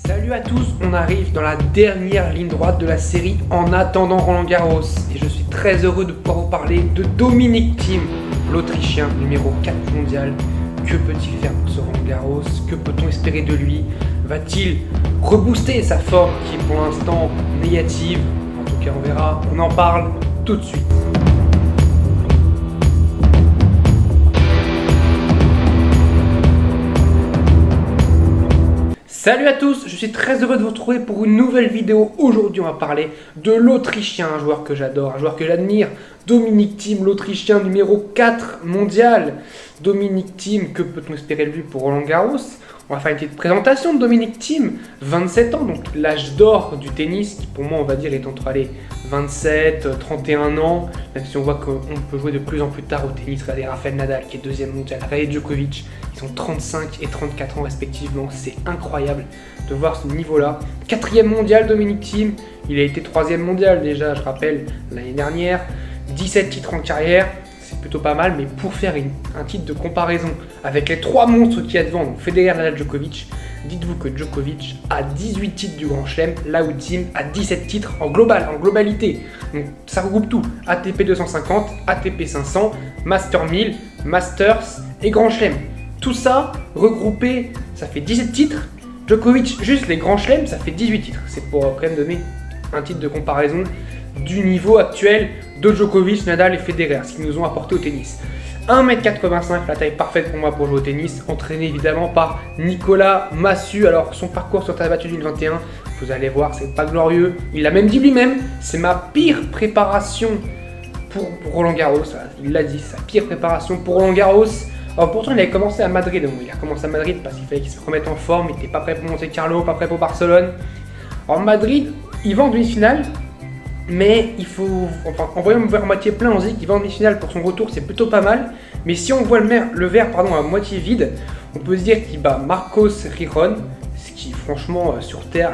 Salut à tous, on arrive dans la dernière ligne droite de la série en attendant Roland Garros. Et je suis très heureux de pouvoir vous parler de Dominic Thiem, l'Autrichien numéro 4 mondial. Que peut-il faire pour ce Roland Garros? Que peut-on espérer de lui? Va-t-il rebooster sa forme qui est pour l'instant négative? En tout cas on verra, on en parle tout de suite. Salut à tous, je suis très heureux de vous retrouver pour une nouvelle vidéo. Aujourd'hui on va parler de l'Autrichien, un joueur que j'adore, un joueur que j'admire, Dominic Thiem, l'Autrichien numéro 4 mondial. Dominic Thiem, que peut-on espérer de lui pour Roland Garros? On va faire une petite présentation de Dominic Thiem, 27 ans, donc l'âge d'or du tennis, qui pour moi on va dire est entre 27, 31 ans, même si on voit qu'on peut jouer de plus en plus tard au tennis. Regardez Rafael Nadal qui est deuxième mondial, Radek Djokovic, ils ont 35 et 34 ans respectivement, c'est incroyable de voir ce niveau-là. Quatrième mondial Dominic Thiem, il a été troisième mondial déjà, je rappelle, l'année dernière, 17 titres en carrière. C'est plutôt pas mal, mais pour faire un titre de comparaison avec les trois monstres qu'il y a devant, donc Federer, Nadal, Djokovic, dites-vous que Djokovic a 18 titres du Grand Chelem, là où Thiem a 17 titres en globalité. Donc ça regroupe tout, ATP 250, ATP 500, Master 1000, Masters et Grand Chelem. Tout ça regroupé, ça fait 17 titres. Djokovic, juste les Grands Chelems, ça fait 18 titres. C'est pour quand même donner un titre de comparaison du niveau actuel de Djokovic, Nadal et Federer, ce qu'ils nous ont apporté au tennis. 1m85, la taille parfaite pour moi pour jouer au tennis, entraîné évidemment par Nicolas Massu. Alors son parcours sur terre battue 2021, vous allez voir, c'est pas glorieux. Il l'a même dit lui-même, c'est ma pire préparation pour Roland Garros. Il l'a dit, sa pire préparation pour Roland Garros. Alors pourtant il avait commencé à Madrid, donc il a commencé à Madrid parce qu'il fallait qu'il se remette en forme, il n'était pas prêt pour Monte Carlo, pas prêt pour Barcelone. Alors Madrid, il va en demi-finale. Mais il faut, en voyant le verre à moitié plein, on se dit qu'il va en demi-finale pour son retour, c'est plutôt pas mal. Mais si on voit le verre à moitié vide, on peut se dire qu'il bat Marcos Giron, ce qui franchement sur terre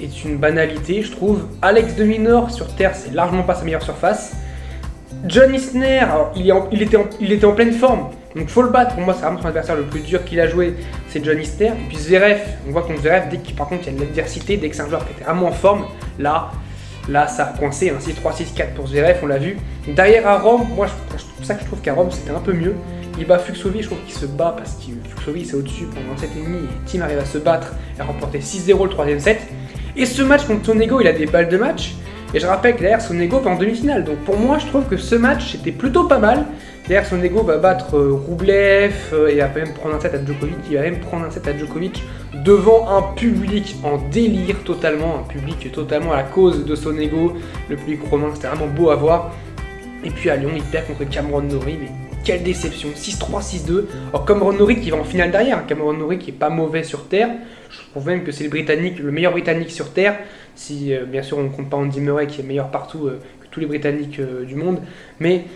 est une banalité, je trouve. Alex de Minaur sur terre, c'est largement pas sa meilleure surface. John Isner, alors, il était en pleine forme, donc faut le battre. Pour moi, c'est vraiment son adversaire le plus dur qu'il a joué, c'est John Isner. Et puis Zverev, on voit contre Zverev, dès qu'il par contre il y a de l'adversité, dès que c'est un joueur qui était vraiment en forme, Là, ça a coincé, hein, 6-3, 6-4 pour Zverev, on l'a vu. Derrière à Rome, moi, c'est pour ça que je trouve qu'à Rome, c'était un peu mieux. Il bat Fucsovics, je trouve qu'il se bat parce que Fucsovics est au-dessus pendant 7,5 et Thiem arrive à se battre et à remporter 6-0 le troisième set. Et ce match contre Sonego, il a des balles de match. Et je rappelle que derrière Sonego va en demi-finale. Donc pour moi, je trouve que ce match, c'était plutôt pas mal. Derrière Sonego va battre Rublev et va même prendre un set à Djokovic. Il va même prendre un set à Djokovic devant un public en délire totalement. Un public totalement à la cause de Sonego. Le public romain, c'était vraiment beau à voir. Et puis à Lyon, il perd contre Cameron Norrie. Mais quelle déception, 6-3, 6-2. Alors Cameron Norrie qui va en finale derrière. Cameron Norrie qui est pas mauvais sur terre. Je trouve même que c'est le meilleur Britannique sur terre. Si bien sûr on ne compte pas Andy Murray qui est meilleur partout que tous les Britanniques du monde. Mais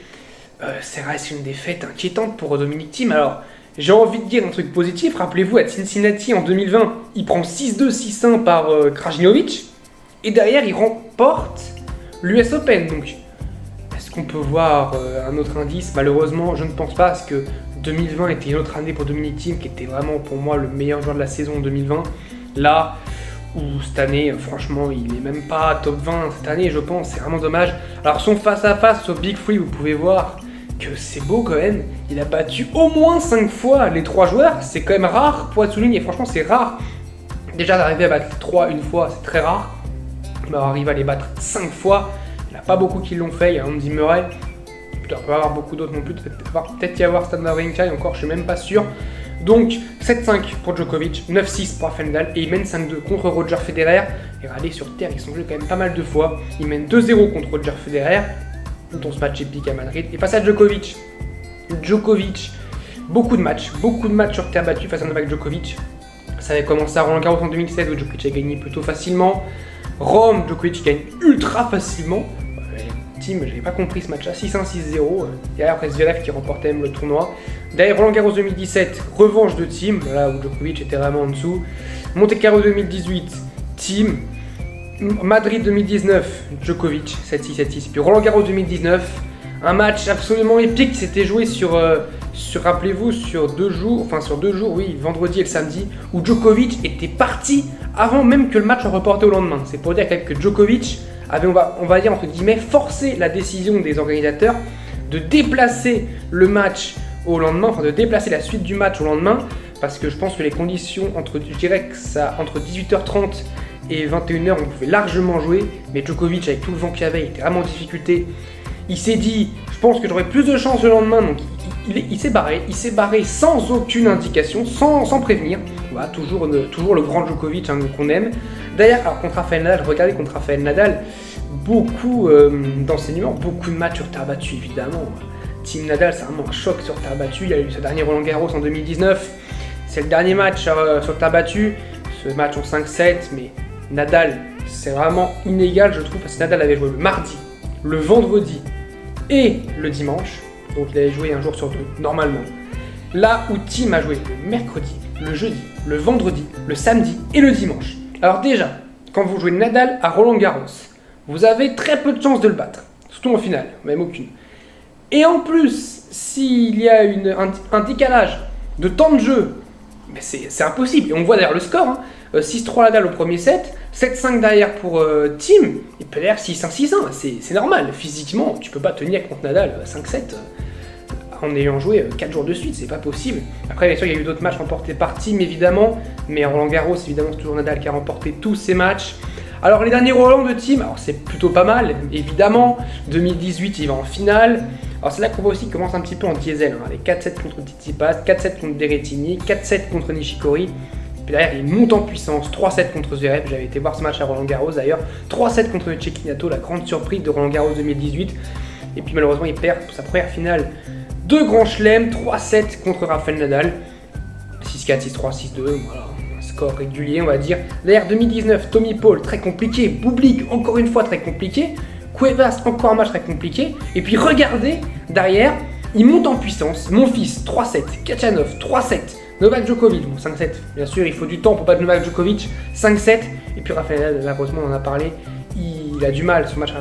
c'est reste une défaite inquiétante pour Dominic Thiem. Alors, j'ai envie de dire un truc positif. Rappelez-vous, à Cincinnati en 2020, il prend 6-2, 6-1 par Krajinovic. Et derrière, il remporte l'US Open. Donc, est-ce qu'on peut voir un autre indice? Malheureusement, je ne pense pas, parce que 2020 était une autre année pour Dominic Thiem, qui était vraiment pour moi le meilleur joueur de la saison en 2020. Là, où cette année, franchement, il n'est même pas top 20 cette année, je pense. C'est vraiment dommage. Alors, son face-à-face au Big Free, vous pouvez voir que c'est beau quand même, il a battu au moins 5 fois les 3 joueurs, c'est quand même rare pour être souligné, franchement c'est rare. Déjà d'arriver à battre les 3 une fois, c'est très rare, mais arriver à les battre 5 fois, il n'y en a pas beaucoup qui l'ont fait, il y a Andy Murray, il doit pas y avoir beaucoup d'autres non plus, peut-être y avoir Stan Wawrinka, et encore je suis même pas sûr. Donc 7-5 pour Djokovic, 9-6 pour Rafael Nadal, et il mène 5-2 contre Roger Federer, et regardez sur terre, ils sont joués quand même pas mal de fois, il mène 2-0 contre Roger Federer, dans ce match épique à Madrid. Et face à Djokovic, beaucoup de matchs sur terre battue face à Novak Djokovic. Ça avait commencé à Roland Garros en 2016 où Djokovic a gagné plutôt facilement. Rome, Djokovic gagne ultra facilement. Thiem, j'avais pas compris ce match-là, 6-1, 6-0. Derrière après Zverev qui remportait même le tournoi. Derrière Roland Garros 2017, revanche de Thiem, là où Djokovic était vraiment en dessous. Monte Carlo 2018, Thiem. Madrid 2019, Djokovic, 7-6, 7-6. Puis Roland Garros 2019, un match absolument épique qui s'était joué sur rappelez-vous, sur deux jours, oui, vendredi et le samedi, où Djokovic était parti avant même que le match soit reporté au lendemain. C'est pour dire que Djokovic avait, on va dire entre guillemets, forcé la décision des organisateurs de déplacer le match au lendemain, enfin de déplacer la suite du match au lendemain, parce que je pense que les conditions, entre 18h30 et 21h, on pouvait largement jouer, mais Djokovic, avec tout le vent qu'il y avait, il était vraiment en difficulté. Il s'est dit, je pense que j'aurai plus de chance le lendemain, donc il s'est barré sans aucune indication, sans prévenir. Voilà, toujours le grand Djokovic qu'on aime. D'ailleurs, alors contre Rafael Nadal, regardez contre Rafael Nadal, beaucoup d'enseignements, beaucoup de matchs sur terre battue évidemment. Team Nadal, c'est vraiment un choc sur terre battue. Il y a eu ce dernier Roland Garros en 2019. C'est le dernier match sur terre battue. Ce match en 5-7, mais Nadal, c'est vraiment inégal, je trouve, parce que Nadal avait joué le mardi, le vendredi et le dimanche. Donc il avait joué un jour sur deux, normalement. Là où Thiem a joué le mercredi, le jeudi, le vendredi, le samedi et le dimanche. Alors déjà, quand vous jouez Nadal à Roland Garros, vous avez très peu de chances de le battre, surtout en finale, même aucune. Et en plus, s'il y a un décalage de temps de jeu, mais c'est impossible. Et on voit d'ailleurs le score, hein. 6-3 Nadal au premier set, 7-5 derrière pour Thiem, il peut d'ailleurs 6-1, 6-1, c'est normal. Physiquement, tu peux pas tenir contre Nadal 5-7 en ayant joué 4 jours de suite, c'est pas possible. Après, bien sûr, il y a eu d'autres matchs remportés par Thiem, évidemment, mais Roland Garros, évidemment, c'est toujours Nadal qui a remporté tous ces matchs. Alors, les derniers Roland de Thiem, alors c'est plutôt pas mal, évidemment. 2018, il va en finale. Alors, c'est là qu'on voit aussi qu'il commence un petit peu en diesel. Hein. Les 4-7 contre Tsitsipas, 4-7 contre Berrettini, 4-7 contre Nishikori. Puis derrière, il monte en puissance, 3-7 contre Zverev. J'avais été voir ce match à Roland Garros d'ailleurs. 3-7 contre Cecchinato, la grande surprise de Roland Garros 2018. Et puis malheureusement, il perd pour sa première finale de Grand Chelem, 3-7 contre Rafael Nadal. 6-4, 6-3, 6-2, voilà, un score régulier, on va dire. D'ailleurs, 2019, Tommy Paul, très compliqué. Bublik, encore une fois, très compliqué. Cuevas, encore un match très compliqué. Et puis regardez, derrière, il monte en puissance. Monfils, 3-7. Khachanov, 3-7. Novak Djokovic, bon, 5-7. Bien sûr, il faut du temps pour battre Novak Djokovic. 5-7. Et puis Rafael Nadal, malheureusement, on en a parlé. Il a du mal, ce match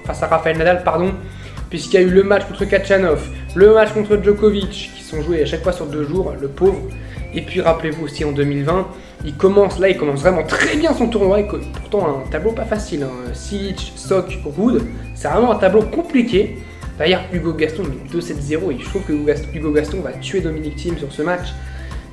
face à Rafael Nadal, puisqu'il y a eu le match contre Khachanov, le match contre Djokovic, qui sont joués à chaque fois sur 2 jours, le pauvre. Et puis rappelez-vous aussi en 2020, il commence vraiment très bien son tournoi, et pourtant un tableau pas facile. Hein. Silic, Sock, Ruud, c'est vraiment un tableau compliqué. D'ailleurs, Hugo Gaston, 2-7-0, et je trouve que Hugo Gaston va tuer Dominic Thiem sur ce match.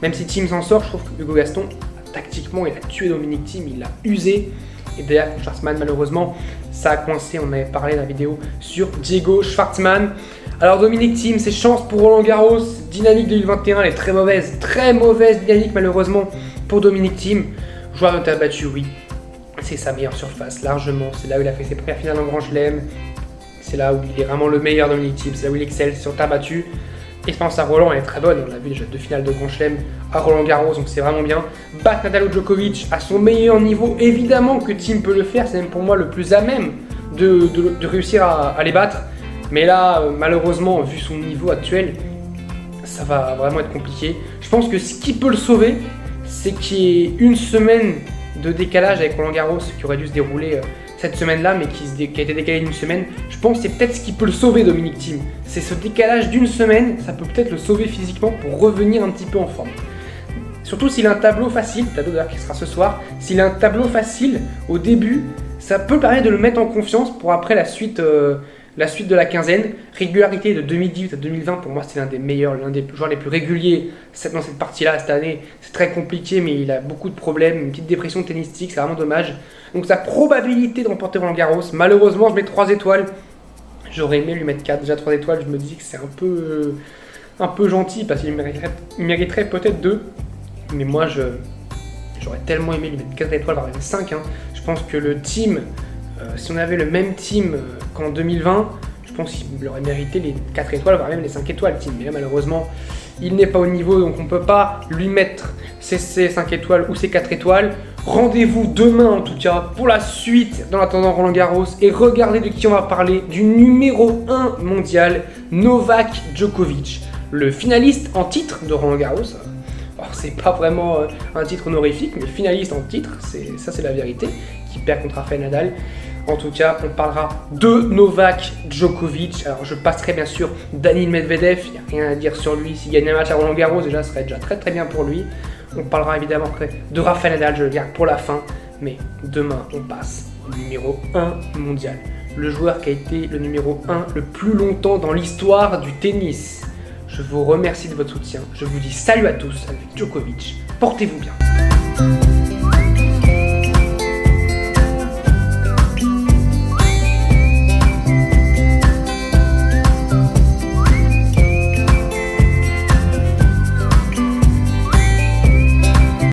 Même si Thiem s'en sort, je trouve que Hugo Gaston, tactiquement, il a tué Dominic Thiem, il l'a usé. Et d'ailleurs, contre Schwartzmann, malheureusement, ça a coincé. On avait parlé dans la vidéo sur Diego Schwartzmann. Alors, Dominic Thiem, ses chances pour Roland Garros. Dynamique 2021, elle est très mauvaise dynamique, malheureusement, pour Dominic Thiem. Joueur de terre battue, oui. C'est sa meilleure surface, largement. C'est là où il a fait ses premières finales en Grand Chelem. C'est là où il est vraiment le meilleur, Dominic Thiem. C'est là où il excelle sur terre battue. L'expérience à Roland elle est très bonne, on l'a vu déjà 2 finales de Grand Chelem à Roland Garros, donc c'est vraiment bien. Battre Nadal ou Djokovic à son meilleur niveau, évidemment que Thiem peut le faire, c'est même pour moi le plus à même de réussir à les battre. Mais là, malheureusement, vu son niveau actuel, ça va vraiment être compliqué. Je pense que ce qui peut le sauver, c'est qu'il y ait une semaine de décalage avec Roland Garros qui aurait dû se dérouler cette semaine-là, mais qui a été décalé d'une semaine. Je pense que c'est peut-être ce qui peut le sauver, Dominic Thiem. C'est ce décalage d'une semaine, ça peut peut-être le sauver physiquement pour revenir un petit peu en forme. Surtout s'il a un tableau facile, tableau d'ailleurs qui sera ce soir, s'il a un tableau facile au début, ça peut permettre de le mettre en confiance pour après la suite de la quinzaine. Régularité de 2018 à 2020, pour moi c'est l'un des meilleurs, l'un des joueurs les plus réguliers dans cette partie-là cette année. C'est très compliqué, mais il a beaucoup de problèmes, une petite dépression tennistique, c'est vraiment dommage. Donc sa probabilité de remporter Roland Garros, malheureusement je mets 3 étoiles. J'aurais aimé lui mettre 4, déjà 3 étoiles, je me dis que c'est un peu gentil parce qu'il mériterait peut-être 2. Mais moi j'aurais tellement aimé lui mettre 4 étoiles, voire même 5. Hein. Je pense que le team, si on avait le même team qu'en 2020, je pense qu'il aurait mérité les 4 étoiles, voire même les 5 étoiles team. Mais là malheureusement, il n'est pas au niveau, donc on ne peut pas lui mettre ses 5 étoiles ou ses 4 étoiles. Rendez-vous demain en tout cas pour la suite dans l'attendant Roland Garros et regardez de qui on va parler, du numéro 1 mondial, Novak Djokovic, le finaliste en titre de Roland Garros. Alors c'est pas vraiment un titre honorifique, mais finaliste en titre, c'est la vérité, qui perd contre Rafael Nadal. En tout cas, on parlera de Novak Djokovic. Alors, je passerai bien sûr Daniil Medvedev. Il n'y a rien à dire sur lui. S'il gagne un match à Roland Garros, déjà, ce serait déjà très très bien pour lui. On parlera évidemment après de Rafael Nadal, je le garde pour la fin. Mais demain, on passe au numéro 1 mondial. Le joueur qui a été le numéro 1 le plus longtemps dans l'histoire du tennis. Je vous remercie de votre soutien. Je vous dis salut à tous avec Djokovic. Portez-vous bien.